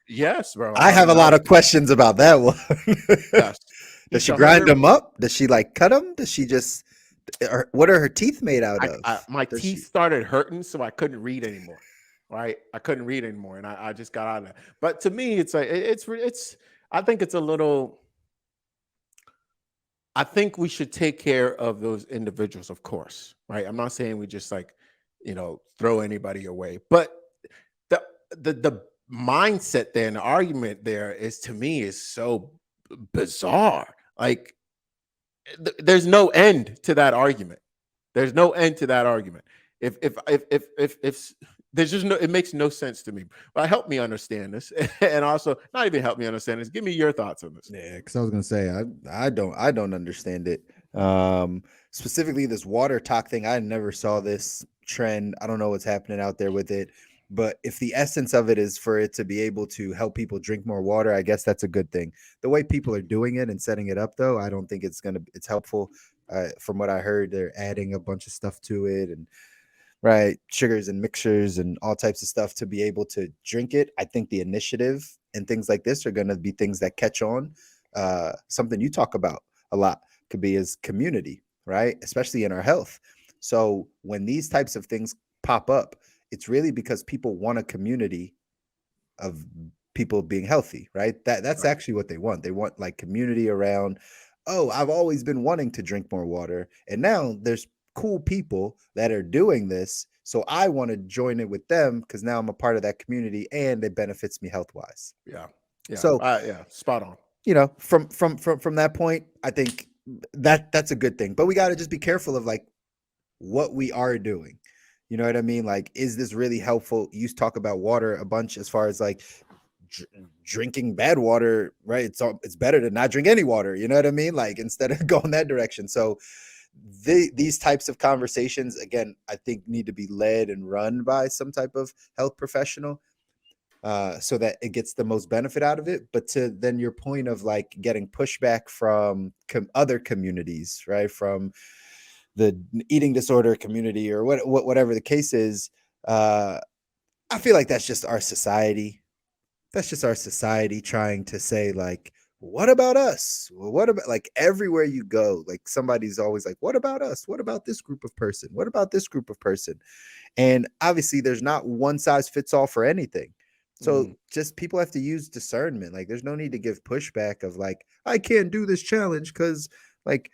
yes, bro. I have a lot of questions about that one. Yes. Does she grind them up? Does she like cut them? Does she just? What are her teeth made out of? My teeth started hurting, so I couldn't read anymore. Right? I couldn't read anymore, and I just got out of that. But to me, it's like it's. I think it's a little. I think we should take care of those individuals, of course, right? I'm not saying we just like, throw anybody away, but the mindset there and the argument there is, to me, is so bizarre. Like, there's no end to that argument. There's no end to that argument. If there's just no, it makes no sense to me. But help me understand this, and also not even help me understand this. Give me your thoughts on this. Yeah, because I was gonna say I don't understand it. Specifically this Watertok thing. I never saw this trend. I don't know what's happening out there with it. But if the essence of it is for it to be able to help people drink more water, I guess that's a good thing. The way people are doing it and setting it up, though, I don't think it's helpful. From what I heard, they're adding a bunch of stuff to it, and right, sugars and mixtures and all types of stuff to be able to drink it. I think the initiative and things like this are going to be things that catch on. Something you talk about a lot could be is community, right? Especially in our health. So when these types of things pop up, it's really because people want a community of people being healthy, right? That's Right. actually what they want. They want like community around, oh, I've always been wanting to drink more water, and now there's cool people that are doing this, so I want to join it with them because now I'm a part of that community and it benefits me health wise. Yeah. Yeah. So, Yeah. Spot on. from that point, I think that's a good thing. But we got to just be careful of like what we are doing. You know what I mean? Like, is this really helpful? You talk about water a bunch as far as like drinking bad water, right? It's better to not drink any water. You know what I mean? Like, instead of going that direction. So these types of conversations, again, I think need to be led and run by some type of health professional, so that it gets the most benefit out of it. But to then your point of like getting pushback from other communities, right? From the eating disorder community or whatever the case is, I feel like that's just our society. That's just our society trying to say like, what about us? Well, what about, like, everywhere you go, like somebody's always like, what about us? What about this group of person? What about this group of person? And obviously there's not one size fits all for anything. So just people have to use discernment. Like, there's no need to give pushback of like, I can't do this challenge because like,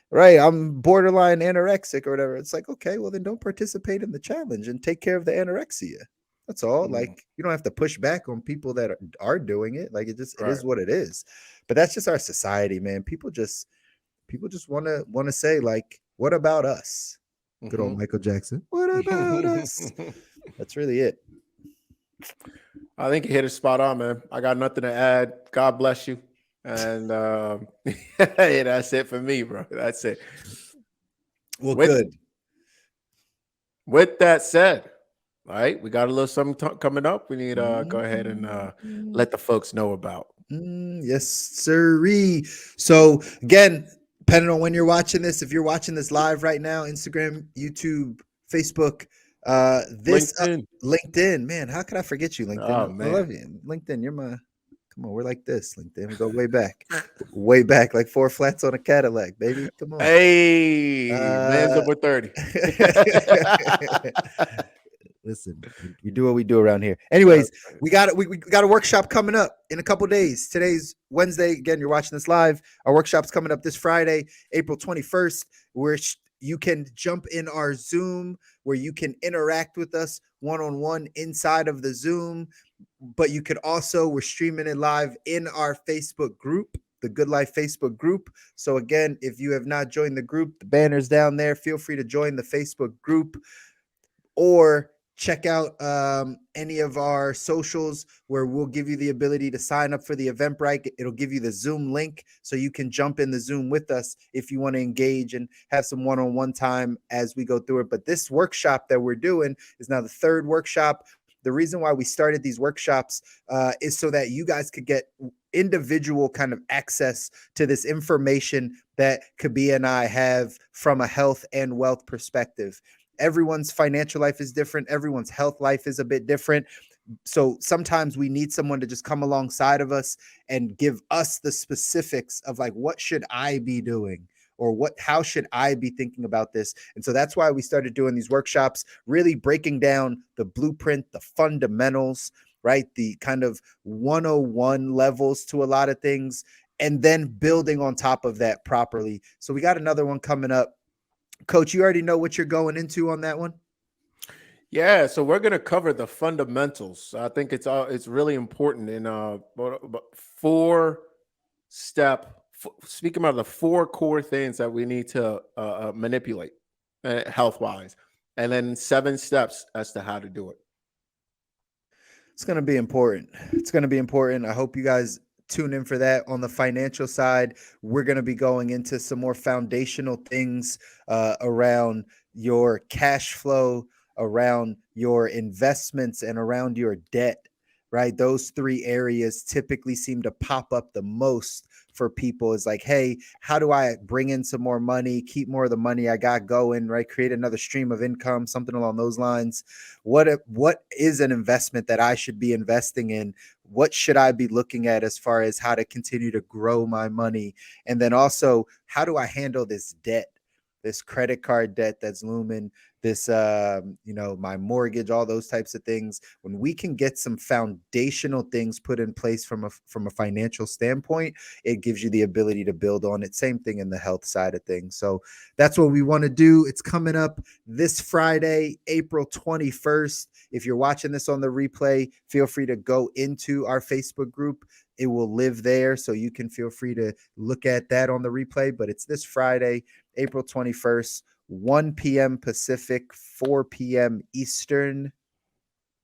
right, I'm borderline anorexic or whatever. It's like, okay, well then don't participate in the challenge and take care of the anorexia. That's all. Mm, Like, you don't have to push back on people that are doing it. Like, it right. is what it is. But that's just our society, man. People just want to say, like, what about us? Good old Mhm. Michael Jackson. What about us? That's really it. I think you hit it spot on, man. I got nothing to add. God bless you. And yeah, that's it for me, bro. That's it. Well, With good. with that said, all right, we got a little something coming up. We need to go ahead and let the folks know about. Yes, sirree. So again, depending on when you're watching this, if you're watching this live right now, Instagram, YouTube, Facebook, LinkedIn. LinkedIn, man, how could I forget you, LinkedIn? Oh I love man. you. LinkedIn, you're my, come on, we're like this, LinkedIn. We go way back, like four flats on a Cadillac, baby. Come on. Hey, man's Uh, over 30. Listen, we do what we do around here. That's Anyways, right. we got a workshop coming up in a couple days. Today's Wednesday. Again, you're watching this live. Our workshop's coming up this Friday, April 21st, where you can jump in our Zoom, where you can interact with us one-on-one inside of the Zoom. But you could also, we're streaming it live in our Facebook group, the Good Life Facebook group. So again, if you have not joined the group, the banner's down there. Feel free to join the Facebook group, or check out any of our socials where we'll give you the ability to sign up for the Eventbrite. It'll give you the Zoom link so you can jump in the Zoom with us if you want to engage and have some one-on-one time as we go through it. But this workshop that we're doing is now the third workshop. The reason why we started these workshops is so that you guys could get individual kind of access to this information that Kabi and I have from a health and wealth perspective. Everyone's financial life is different. Everyone's health life is a bit different. So sometimes we need someone to just come alongside of us and give us the specifics of, like, what should I be doing? Or how should I be thinking about this? And so that's why we started doing these workshops, really breaking down the blueprint, the fundamentals, right? The kind of 101 levels to a lot of things, and then building on top of that properly. So we got another one coming up. Coach, you already know what you're going into on that one? Yeah, so we're gonna cover the fundamentals. I think it's really important in four step. Speaking about the four core things that we need to manipulate health wise, and then 7 steps as to how to do it. It's going to be important. It's going to be important. I hope you guys tune in for that. On the financial side, we're going to be going into some more foundational things around your cash flow, around your investments, and around your debt, right? Those 3 areas typically seem to pop up the most for people. Is like, hey, how do I bring in some more money, keep more of the money I got going, right? Create another stream of income, something along those lines. What is an investment that I should be investing in? What should I be looking at as far as how to continue to grow my money? And then also, how do I handle this debt, this credit card debt that's looming, this my mortgage, all those types of things? When we can get some foundational things put in place from a financial standpoint, it gives you the ability to build on it. Same thing in the health side of things. So that's what we want to do. It's coming up this Friday, April 21st. If you're watching this on the replay, feel free to go into our Facebook group. It will live there, so you can feel free to look at that on the replay. But it's this Friday, April 21st, 1 p.m. Pacific, 4 p.m. Eastern.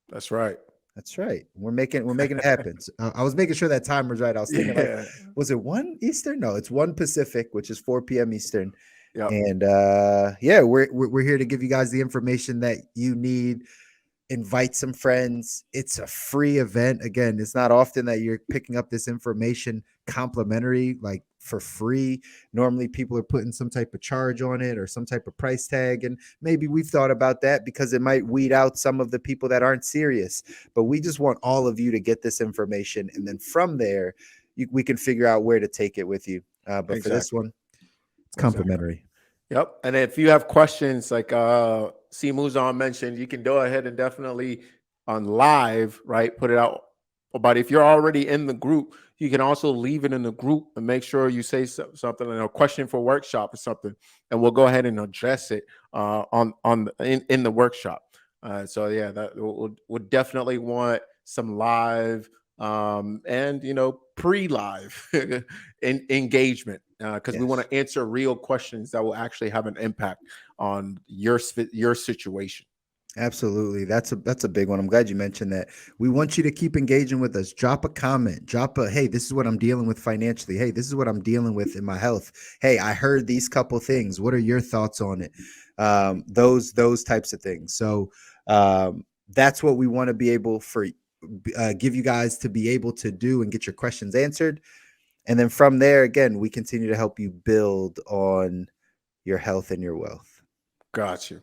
That's right. That's right. We're making it happen. I was making sure that time was right. I was thinking, like, Yeah. was it 1 Eastern? No, it's 1 Pacific, which is 4 p.m. Eastern. Yep. And yeah, we're here to give you guys the information that you need. Invite some friends. It's a free event. Again, it's not often that you're picking up this information complimentary, like for free. Normally people are putting some type of charge on it or some type of price tag. And maybe we've thought about that because it might weed out some of the people that aren't serious. But we just want all of you to get this information. And then from there, we can figure out where to take it with you. But for this Exactly. one, it's complimentary. Yep. And if you have questions, like C Muzan mentioned, you can go ahead and definitely on live, right? Put it out. But if you're already in the group, you can also leave it in the group and make sure you say something, a question for workshop or something, and we'll go ahead and address it in the workshop. So yeah, that we'll definitely want some live and pre-live engagement because we want Yes. to answer real questions that will actually have an impact on your situation. Absolutely. That's a big one. I'm glad you mentioned that. We want you to keep engaging with us. Drop a comment. Drop a, hey, this is what I'm dealing with financially. Hey, this is what I'm dealing with in my health. Hey, I heard these couple things. What are your thoughts on it? Those types of things. So that's what we want to be able for give you guys to be able to do and get your questions answered. And then from there, again, we continue to help you build on your health and your wealth. Got you.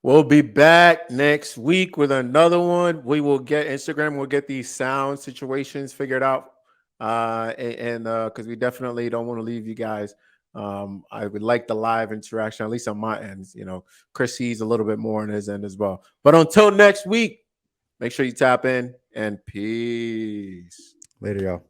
We'll be back next week with another one. We will get Instagram. We'll get these sound situations figured out, and because we definitely don't want to leave you guys. I would like the live interaction, at least on my end. Chris sees a little bit more on his end as well. But until next week, make sure you tap in and peace. Later, y'all.